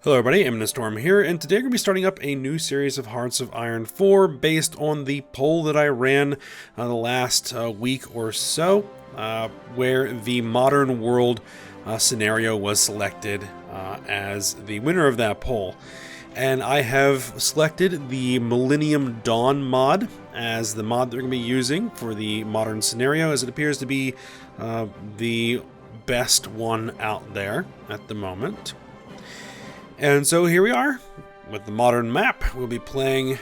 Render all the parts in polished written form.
Hello everybody, I'm Storm here, and today we're going to be starting up a new series of Hearts of Iron 4 based on the poll that I ran the last week or so, where the modern world scenario was selected as the winner of that poll. And I have selected the Millennium Dawn mod as the mod that we're going to be using for the modern scenario, as it appears to be the best one out there at the moment. And so here we are with the modern map. We'll be playing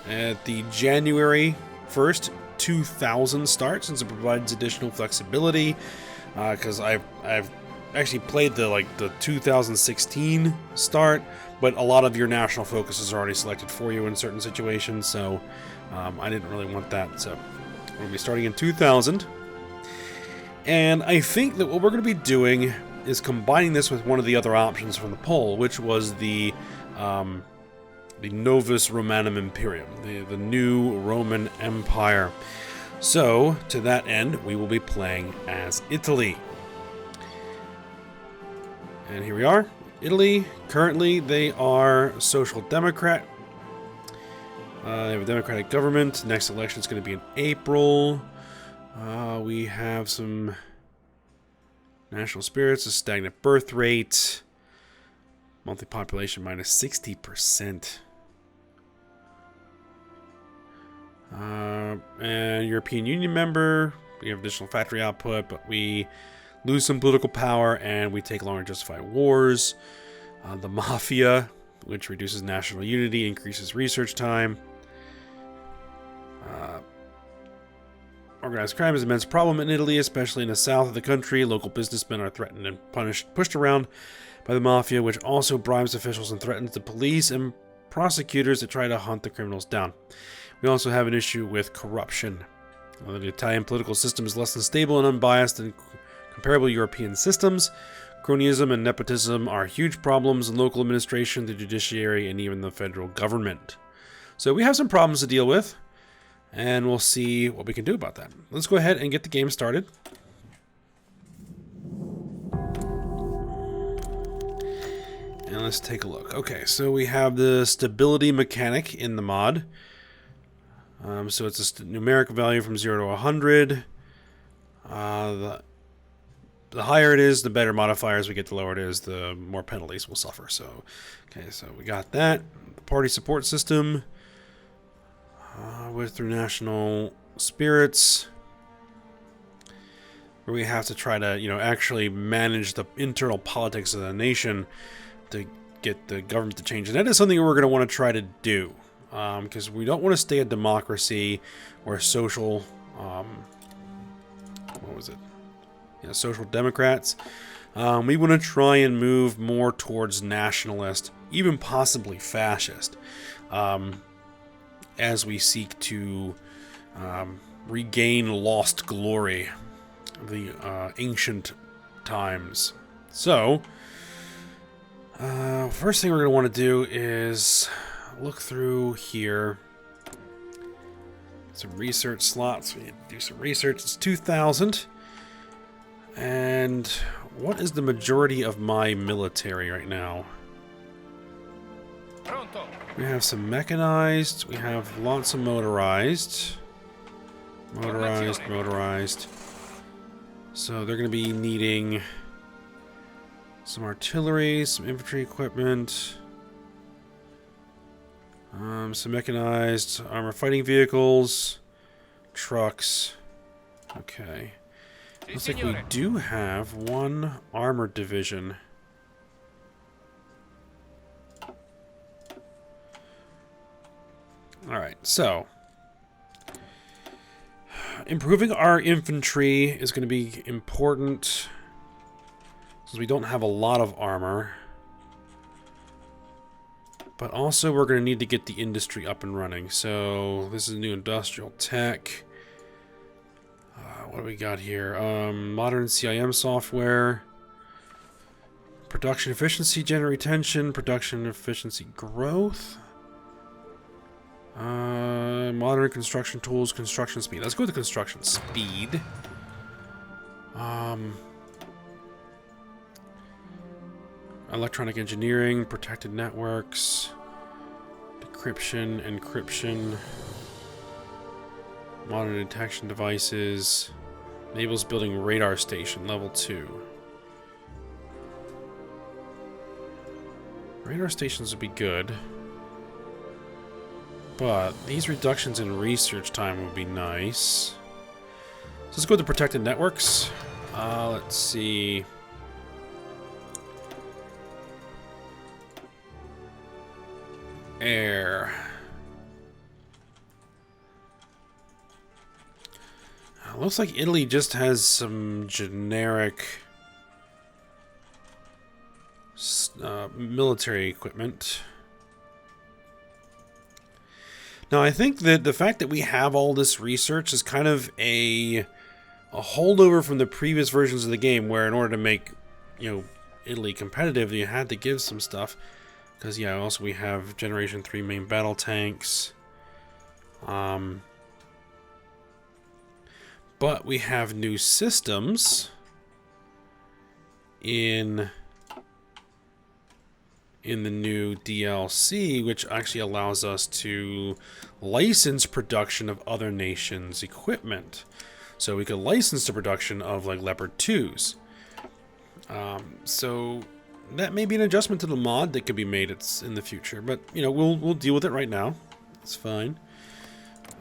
at the January 1st, 2000 start, since it provides additional flexibility. Because I've actually played the 2016 start, but a lot of your national focuses are already selected for you in certain situations. So I didn't really want that. So we'll be starting in 2000, and I think that what we're going to be doing is combining this with one of the other options from the poll, which was the Novus Romanum Imperium, the new Roman Empire. So, to that end, we will be playing as Italy. And here we are, Italy. Currently, they are Social Democrat. They have a democratic government. Next election is going to be in April. We have some national spirits, a stagnant birth rate, monthly population minus 60%. And European Union member, we have additional factory output, but we lose some political power and we take longer to justify wars. The mafia, which reduces national unity, increases research time. Organized crime is an immense problem in Italy, especially in the south of the country. Local businessmen are threatened and pushed around by the mafia, which also bribes officials and threatens the police and prosecutors that try to hunt the criminals down. We also have an issue with corruption. The Italian political system is less than stable and unbiased than comparable European systems. Cronyism and nepotism are huge problems in local administration, the judiciary, and even the federal government. So we have some problems to deal with, and we'll see what we can do about that. Let's go ahead and get the game started. And let's take a look. Okay, so we have the stability mechanic in the mod. So it's a numeric value from 0 to 100. The higher it is, the better modifiers we get. The lower it is, the more penalties we'll suffer. So, okay, so we got that. The party support system. Through national spirits, where we have to try to, actually manage the internal politics of the nation to get the government to change. And that is something we're going to want to try to do, because we don't want to stay a democracy or social, social democrats. We want to try and move more towards nationalist, even possibly fascist. As we seek to regain lost glory of the ancient times. So, first thing we're going to want to do is look through here. Some research slots. We need to do some research. It's 2000. And what is the majority of my military right now? We have some mechanized, we have lots of motorized. Motorized. So they're going to be needing some artillery, some infantry equipment, some mechanized armor fighting vehicles, trucks. Okay. Looks like we do have one armored division. Alright, so improving our infantry is going to be important, since we don't have a lot of armor. But also we're going to need to get the industry up and running. So this is new industrial tech. What do we got here? Modern CIM software. Production efficiency, generate retention, production efficiency growth. Modern construction tools, construction speed. Let's go with the construction speed. Electronic engineering, protected networks, decryption, encryption, modern detection devices, enables building radar station, level 2. Radar stations would be good, but these reductions in research time would be nice. So let's go to protected networks. Let's see. Air. Looks like Italy just has some generic military equipment. Now, I think that the fact that we have all this research is kind of a holdover from the previous versions of the game, where in order to make, Italy competitive, you had to give some stuff. Because, yeah, also we have Generation 3 main battle tanks. But we have new systems in the new DLC, which actually allows us to license production of other nations' equipment. So we could license the production of, like, Leopard 2s. So that may be an adjustment to the mod that could be made in the future, but we'll deal with it right now. It's fine.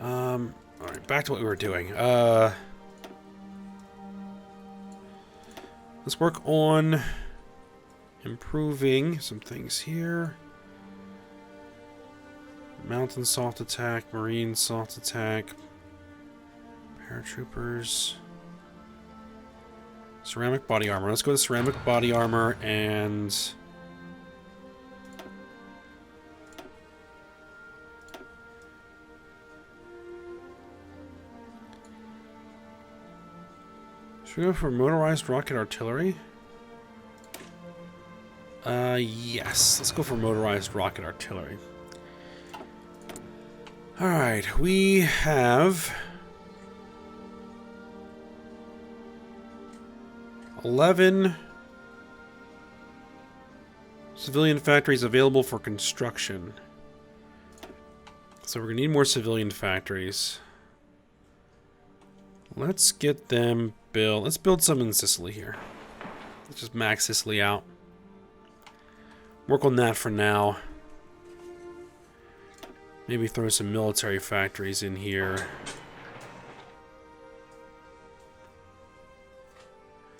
All right, back to what we were doing. Let's work on improving some things here. Mountain soft attack, marine soft attack, paratroopers. Ceramic body armor. Let's go to ceramic body armor and... should we go for motorized rocket artillery? Yes. Let's go for motorized rocket artillery. Alright, we have 11 civilian factories available for construction. So we're going to need more civilian factories. Let's get them built. Let's build some in Sicily here. Let's just max Sicily out. Work on that for now. Maybe throw some military factories in here.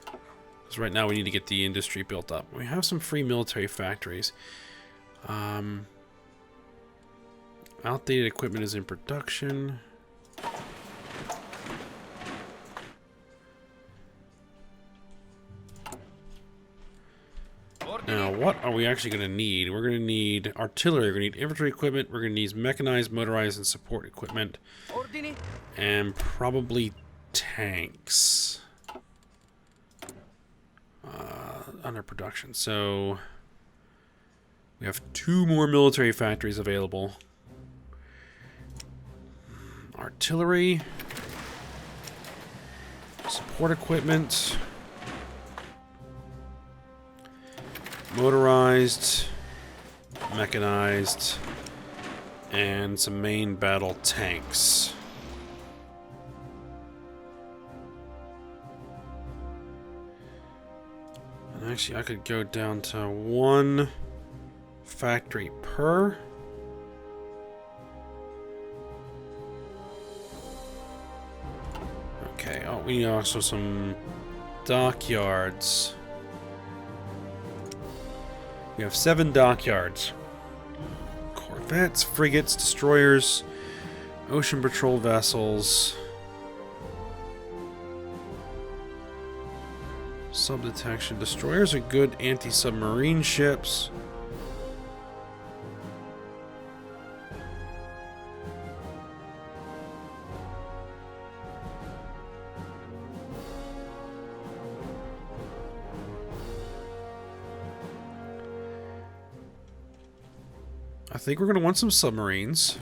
Because right now we need to get the industry built up. We have some free military factories. Outdated equipment is in production. Now, what are we actually going to need? We're going to need artillery, we're going to need infantry equipment, we're going to need mechanized, motorized, and support equipment. And probably tanks. Under production. So, we have 2 more military factories available. Artillery. Support equipment. Motorized, mechanized, and some main battle tanks. And actually, I could go down to 1 factory per. Okay, oh, we need also some dockyards. We have 7 dockyards. Corvettes, frigates, destroyers, ocean patrol vessels, sub-detection. Destroyers are good anti-submarine ships. I think we're going to want some submarines.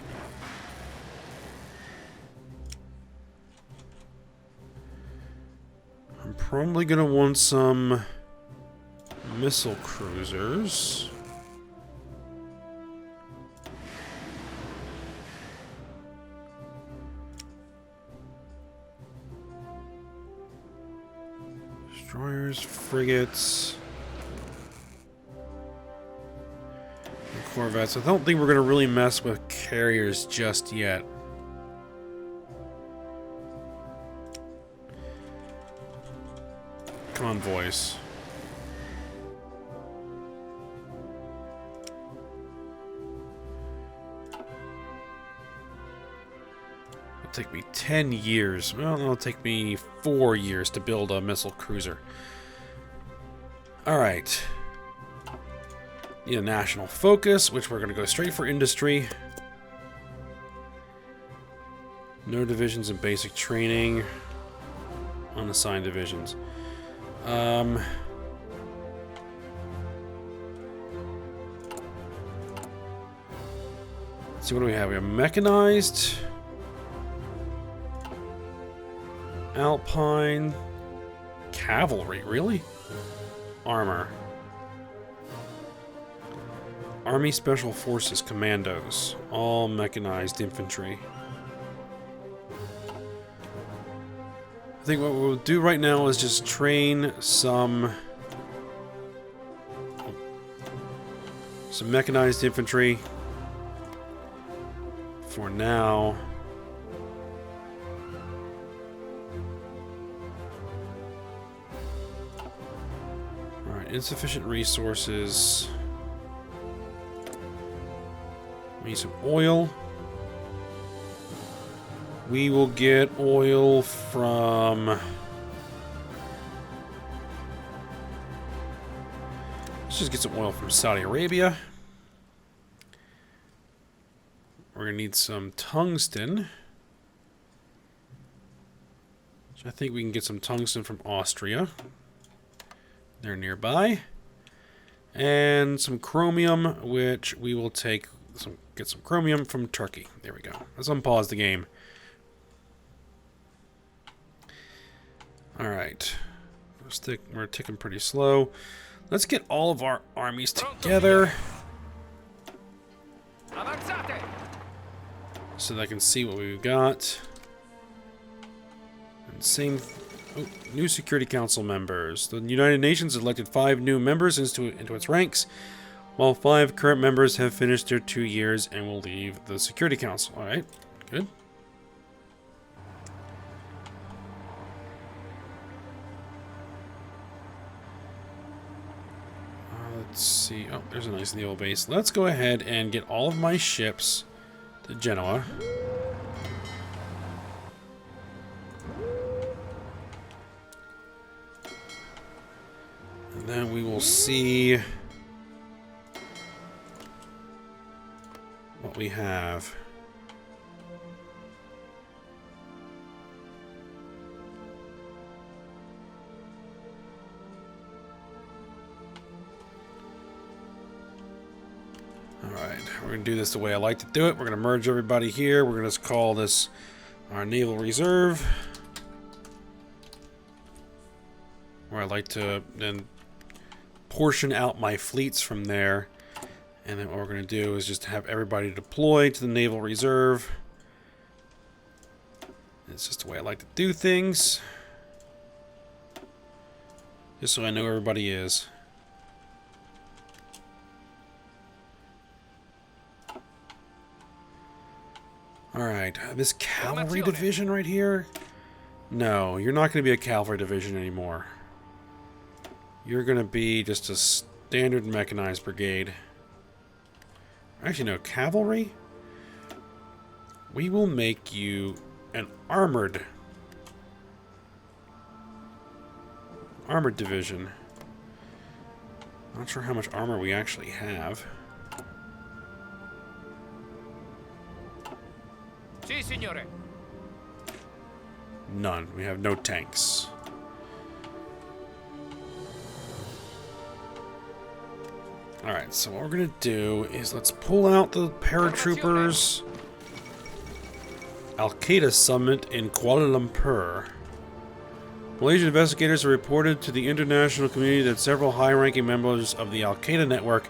I'm probably going to want some missile cruisers. Destroyers, frigates, and corvettes. I don't think we're going to really mess with carriers just yet. Convoys. It'll take me 10 years. Well, it'll take me 4 years to build a missile cruiser. Alright. Need a national focus, which we're going to go straight for industry. No divisions in basic training. Unassigned divisions. Let's see, what do we have? We have mechanized, Alpine, cavalry, really? Armor. Army Special Forces Commandos, all mechanized infantry. I think what we'll do right now is just train some mechanized infantry for now. Alright, insufficient resources. We need some oil. We will get oil from... Let's just get some oil from Saudi Arabia. We're going to need some tungsten. So I think we can get some tungsten from Austria. They're nearby. And some chromium, which we will get some chromium from Turkey. There we go. Let's unpause the game. Alright. We're ticking pretty slow. Let's get all of our armies together so that I can see what we've got. And same... Oh, new Security Council members. The United Nations elected 5 new members into its ranks, while 5 current members have finished their 2 years and will leave the Security Council. Alright, good. Let's see. Oh, there's a nice naval base. Let's go ahead and get all of my ships to Genoa. And then we will see what we have. Alright, we're going to do this the way I like to do it. We're going to merge everybody here. We're going to just call this our Naval Reserve. Where I like to then portion out my fleets from there. And then what we're going to do is just have everybody deploy to the Naval Reserve. It's just the way I like to do things. Just so I know where everybody is. Alright, this cavalry division right here? No, you're not going to be a cavalry division anymore. You're going to be just a standard mechanized brigade. Actually, no, cavalry? We will make you an armored division. Not sure how much armor we actually have. Si, signore. None. We have no tanks. Alright, so what we're going to do is let's pull out the paratroopers. Al-Qaeda Summit in Kuala Lumpur. Malaysian investigators have reported to the international community that several high-ranking members of the Al-Qaeda network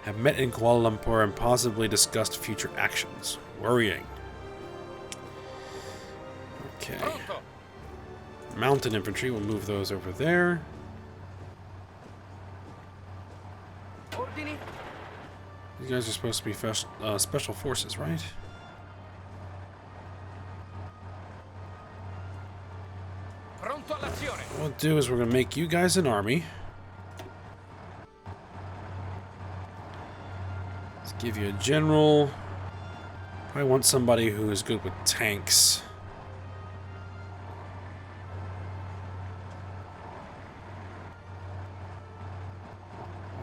have met in Kuala Lumpur and possibly discussed future actions. Worrying. Okay. Mountain infantry, we'll move those over there. These guys are supposed to be special forces, right? What we'll do is we're going to make you guys an army. Let's give you a general. I want somebody who is good with tanks.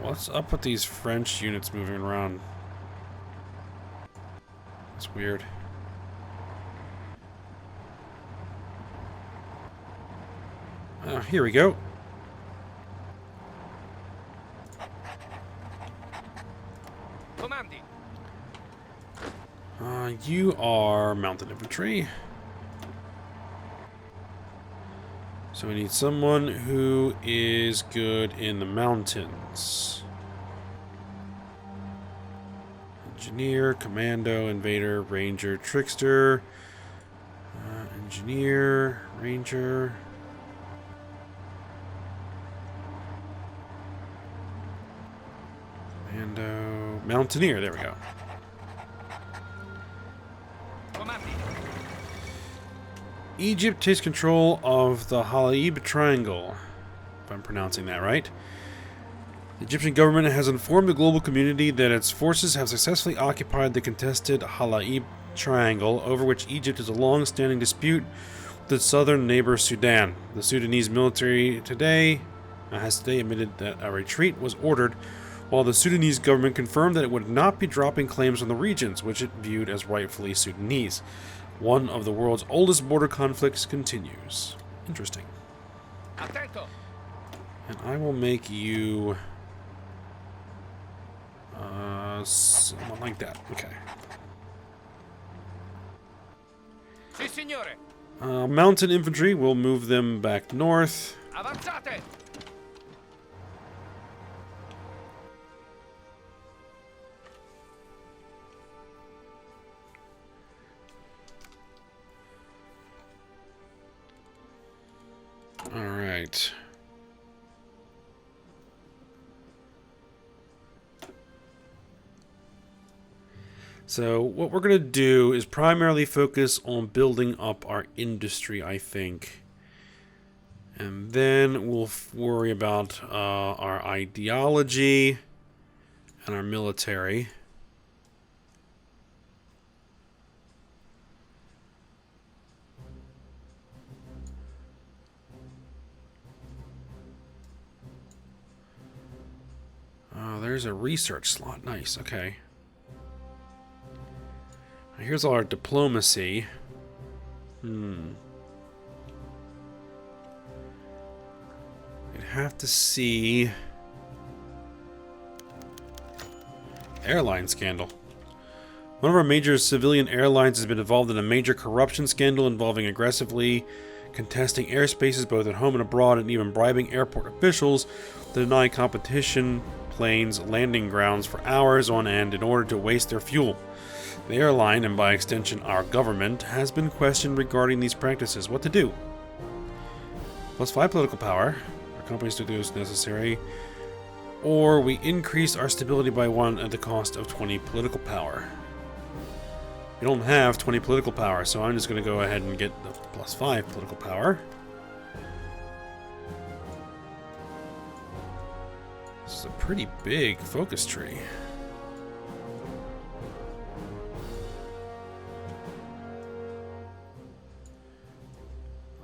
What's up with these French units moving around? That's weird. Here we go. You are mounted infantry. So we need someone who is good in the mountains. Engineer, commando, invader, ranger, trickster. Engineer, ranger. Commando, mountaineer, there we go. Egypt takes control of the Halaib Triangle, if I'm pronouncing that right. The Egyptian government has informed the global community that its forces have successfully occupied the contested Halaib Triangle, over which Egypt has a long-standing dispute with its southern neighbor Sudan. The Sudanese military has today admitted that a retreat was ordered, while the Sudanese government confirmed that it would not be dropping claims on the regions, which it viewed as rightfully Sudanese. One of the world's oldest border conflicts continues. Interesting. And I will make you someone like that. Okay. Mountain infantry, we'll move them back north. Avanzate! All right. So what we're going to do is primarily focus on building up our industry, I think. And then we'll worry about our ideology and our military. Oh, there's a research slot. Nice, okay. Here's all our diplomacy. We'd have to see... Airline scandal. One of our major civilian airlines has been involved in a major corruption scandal involving aggressively contesting airspaces both at home and abroad, and even bribing airport officials to deny competition planes landing grounds for hours on end in order to waste their fuel. The airline, and by extension our government, has been questioned regarding these practices. What to do? +5 political power. Our companies to do as necessary. Or we increase our stability by 1 at the cost of 20 political power. We don't have 20 political power, so I'm just going to go ahead and get the +5 political power. This is a pretty big focus tree.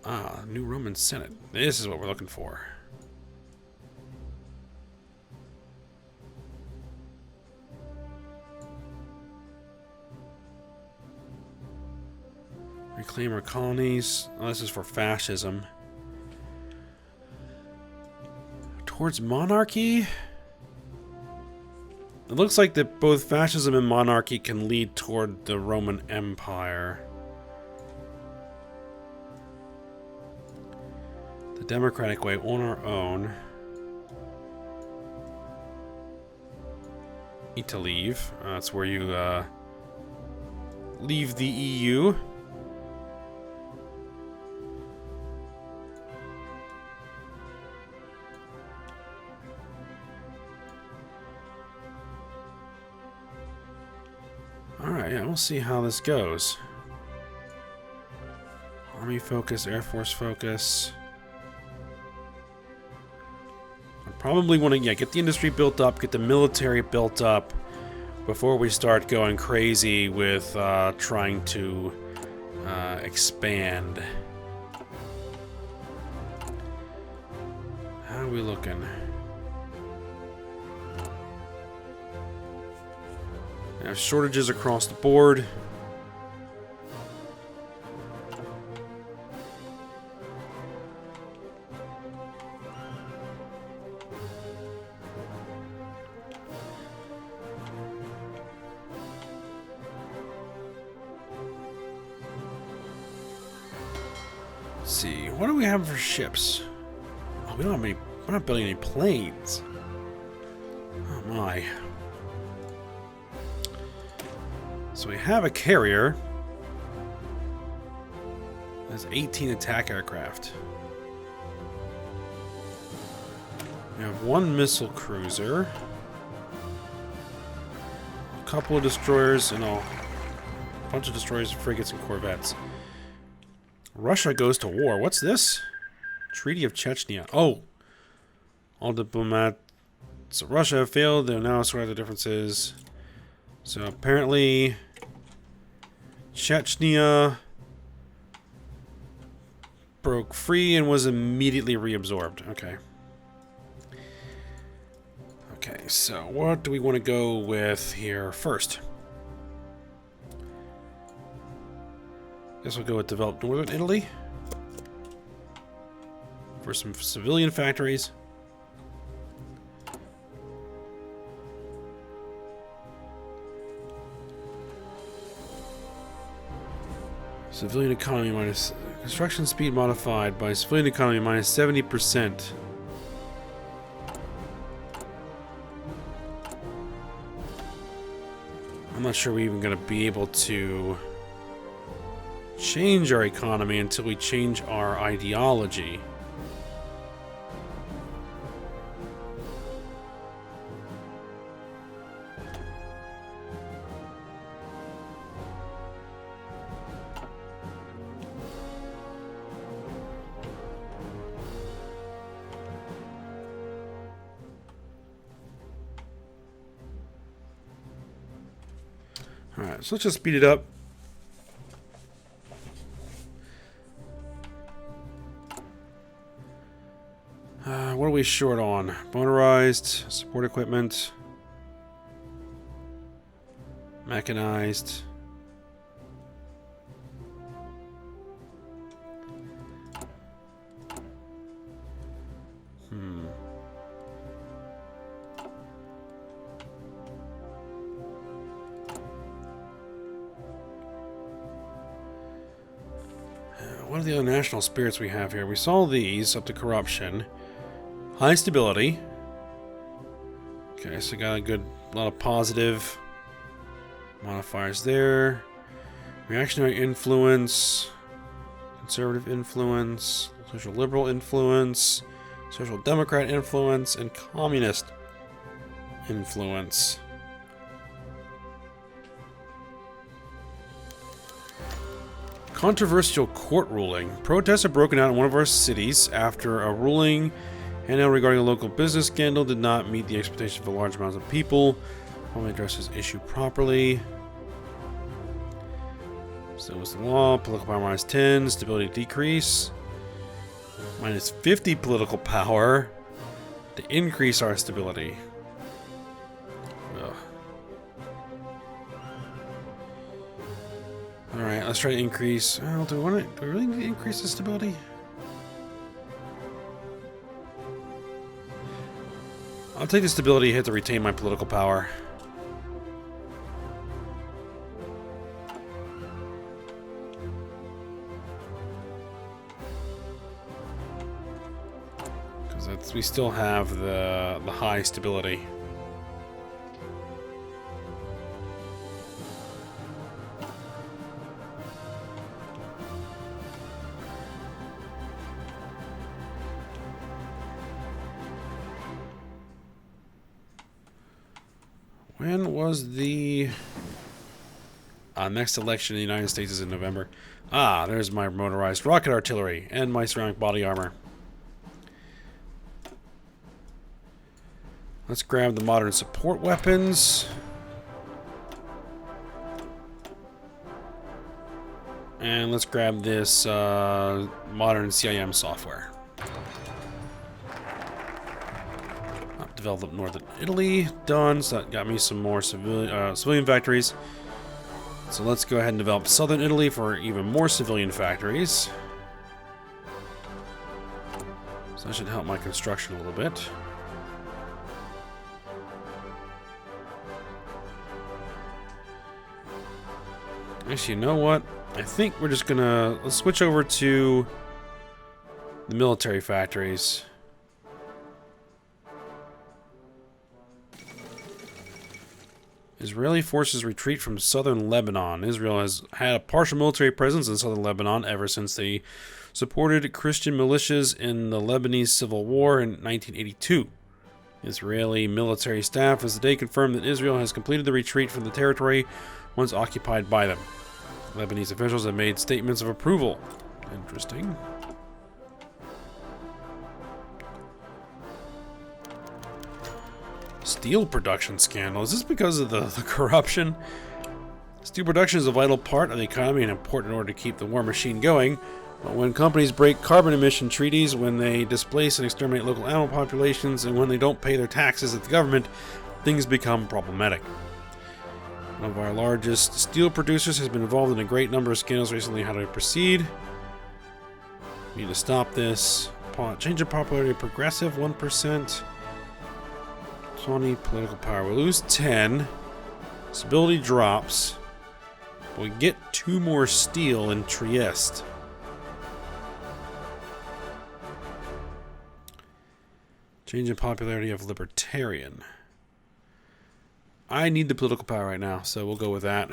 Ah, new Roman Senate. This is what we're looking for. Reclaim our colonies. Oh, this is for fascism. Towards monarchy? It looks like that both fascism and monarchy can lead toward the Roman Empire. The democratic way on our own. Need to leave. That's where you leave the EU. Alright, yeah, we'll see how this goes. Army focus, Air Force focus. I probably want to, yeah, get the industry built up, get the military built up before we start going crazy with trying to expand. How are we looking? We have shortages across the board. Let's see, what do we have for ships? Oh, we don't have any. We're not building any planes. Oh my. So we have a carrier. That's 18 attack aircraft. We have one missile cruiser, a couple of destroyers, and a bunch of destroyers, frigates, and corvettes. Russia goes to war. What's this? Treaty of Chechnya. Oh! All diplomats of Russia have failed. They're now sorting out the differences. So apparently Chechnya broke free and was immediately reabsorbed. Okay. Okay, so what do we want to go with here first? Guess we'll go with developed northern Italy for some civilian factories. Civilian economy minus construction speed modified by civilian economy minus 70%. I'm not sure we're even going to be able to change our economy until we change our ideology. Alright, so let's just speed it up. What are we short on? Motorized, support equipment, mechanized. What are the other national spirits we have here? We saw these up to corruption. High stability. Okay, so got a lot of positive modifiers there. Reactionary influence, conservative influence, social liberal influence, social democrat influence, and communist influence. Controversial court ruling. Protests have broken out in one of our cities after a ruling handed down regarding a local business scandal did not meet the expectations of large amounts of people. Only addresses issue properly. So was the law. Political power minus 10. Stability decrease. Minus 50 political power to increase our stability. Ugh. Alright, let's try to increase. Oh, do we really need to increase the stability? I'll take the stability hit to retain my political power. So we still have the high stability. When was the next election in the United States is in November. Ah, there's my motorized rocket artillery and my ceramic body armor. Let's grab the modern support weapons. And let's grab this modern CIM software. Developed northern Italy, done. So that got me some more civilian factories. So let's go ahead and develop southern Italy for even more civilian factories. So that should help my construction a little bit. Actually, you know what? I think we're just gonna... Let's switch over to the military factories. Israeli forces retreat from southern Lebanon. Israel has had a partial military presence in southern Lebanon ever since they supported Christian militias in the Lebanese Civil War in 1982. Israeli military staff has today confirmed that Israel has completed the retreat from the territory once occupied by them. Lebanese officials have made statements of approval. Interesting. Steel production scandal. Is this because of the corruption? Steel production is a vital part of the economy and important in order to keep the war machine going. But when companies break carbon emission treaties, when they displace and exterminate local animal populations, and when they don't pay their taxes at the government, things become problematic. One of our largest steel producers has been involved in a great number of scandals recently. How do we proceed? We need to stop this. Change of popularity of progressive, 1%. 20 political power. We lose 10. Stability drops. But we get 2 more steel in Trieste. Change in popularity of libertarian. I need the political power right now, so we'll go with that.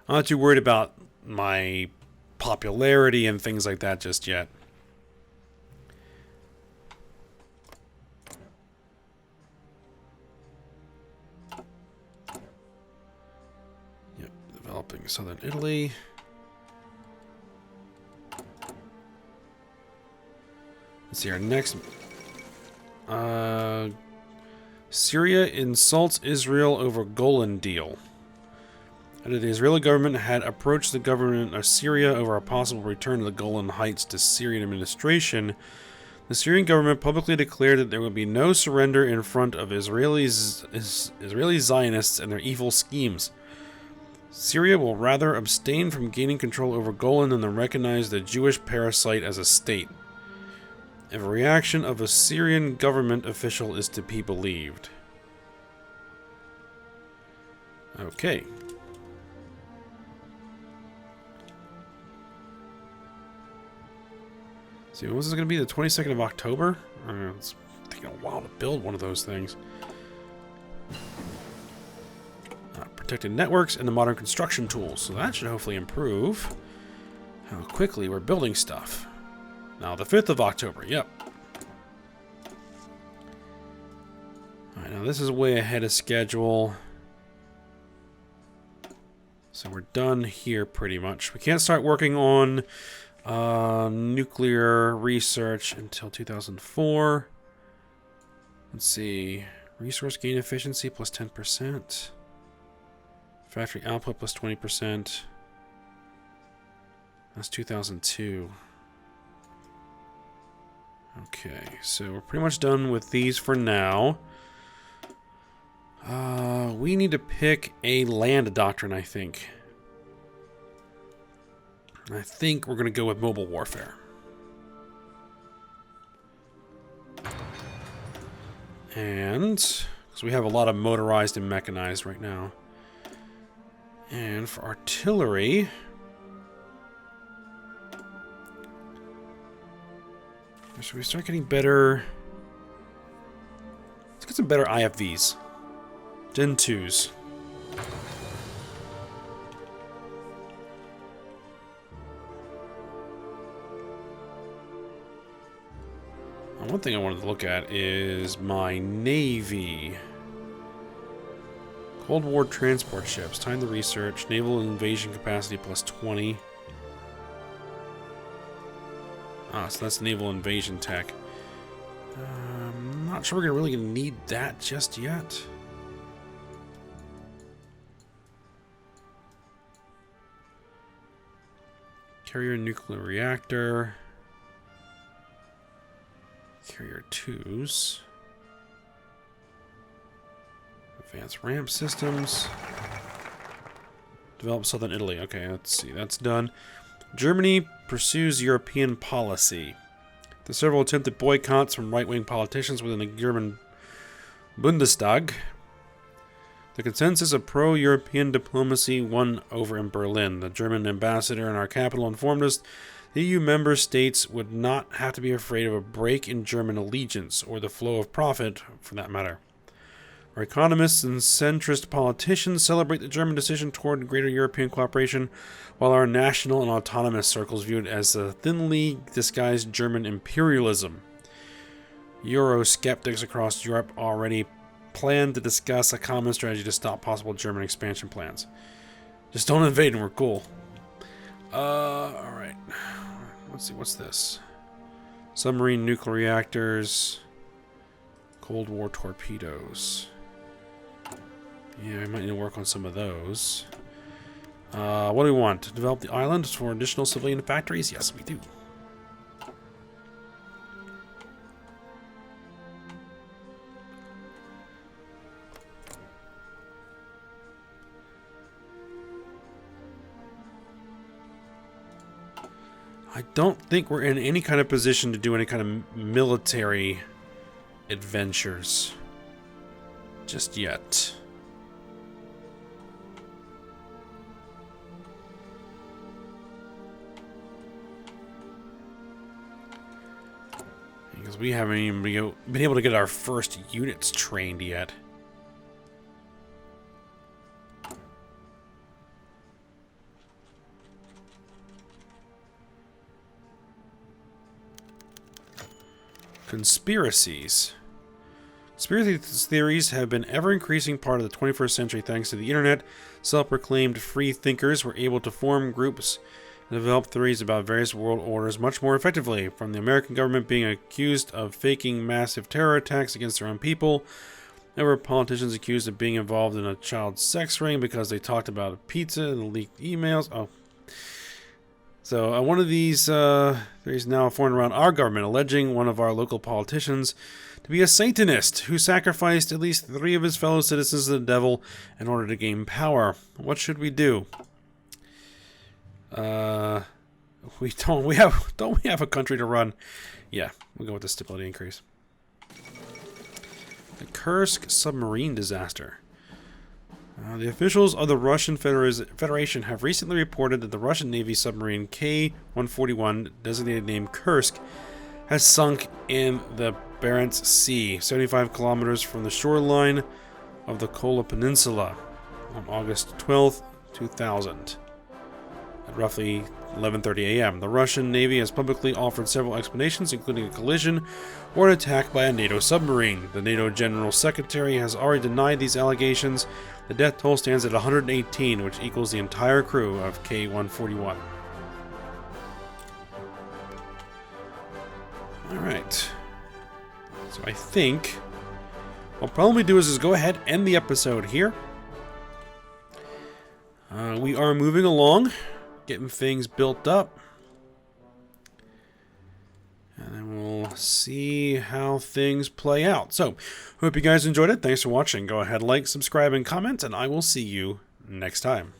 I'm not too worried about my popularity and things like that just yet. Yep, developing southern Italy. Let's see, our next... Syria insults Israel over Golan deal. After the Israeli government had approached the government of Syria over a possible return of the Golan Heights to Syrian administration, the Syrian government publicly declared that there would be no surrender in front of Israeli Zionists and their evil schemes. Syria will rather abstain from gaining control over Golan than to recognize the Jewish parasite as a state. If a reaction of a Syrian government official is to be believed. Okay. See, when was this going to be? The 22nd of October? It's taking a while to build one of those things. Protected networks and the modern construction tools. So that should hopefully improve how quickly we're building stuff. Now, the 5th of October, yep. Alright, now this is way ahead of schedule. So we're done here pretty much. We can't start working on nuclear research until 2004. Let's see. Resource gain efficiency plus 10%. Factory output plus 20%. That's 2002. Okay, so we're pretty much done with these for now. We need to pick a land doctrine, I think. I think we're going to go with mobile warfare. And, because we have a lot of motorized and mechanized right now. And for artillery... Should we start getting better? Let's get some better IFVs. Gen 2s. One thing I wanted to look at is my Navy. Cold War transport ships. Time to research. Naval invasion capacity plus 20. Ah, so that's naval invasion tech. I'm not sure we're really going to need that just yet. Carrier nuclear reactor. Carrier 2s. Advanced ramp systems. Develop southern Italy. Okay, let's see. That's done. Germany pursues European policy. The several attempted boycotts from right-wing politicians within the German Bundestag. The consensus of pro-European diplomacy won over in Berlin. The German ambassador in our capital informed us the EU member states would not have to be afraid of a break in German allegiance, or the flow of profit, for that matter. Our economists and centrist politicians celebrate the German decision toward greater European cooperation, while our national and autonomous circles view it as a thinly disguised German imperialism. Eurosceptics across Europe already plan to discuss a common strategy to stop possible German expansion plans. Just don't invade and we're cool. Alright. Let's see, what's this? Submarine nuclear reactors. Cold War torpedoes. Yeah, I might need to work on some of those. What do we want? To develop the island for additional civilian factories? Yes, we do. I don't think we're in any kind of position to do any kind of military adventures just yet. Because we haven't even been able to get our first units trained yet. Conspiracies. Conspiracy theories have been ever-increasing part of the 21st century thanks to the internet. Self-proclaimed free thinkers were able to form groups and develop theories about various world orders much more effectively, from the American government being accused of faking massive terror attacks against their own people. There were politicians accused of being involved in a child sex ring because they talked about a pizza and leaked emails. Oh. So one of these theories now formed around our government, alleging one of our local politicians to be a Satanist who sacrificed at least 3 of his fellow citizens to the devil in order to gain power. What should we do? Don't we have a country to run? Yeah, we'll go with the stability increase. The Kursk submarine disaster. The officials of the Russian Federation have recently reported that the Russian Navy submarine K-141, designated name Kursk, has sunk in the Barents Sea, 75 kilometers from the shoreline of the Kola Peninsula, on August 12, 2000, at roughly 11:30 a.m. The Russian Navy has publicly offered several explanations, including a collision or an attack by a NATO submarine. The NATO General Secretary has already denied these allegations. The death toll stands at 118, which equals the entire crew of K-141. Alright. So I think what I'll probably do is go ahead and end the episode here. We are moving along, getting things built up. And then we'll see how things play out. So, hope you guys enjoyed it. Thanks for watching. Go ahead, like, subscribe, and comment, and I will see you next time.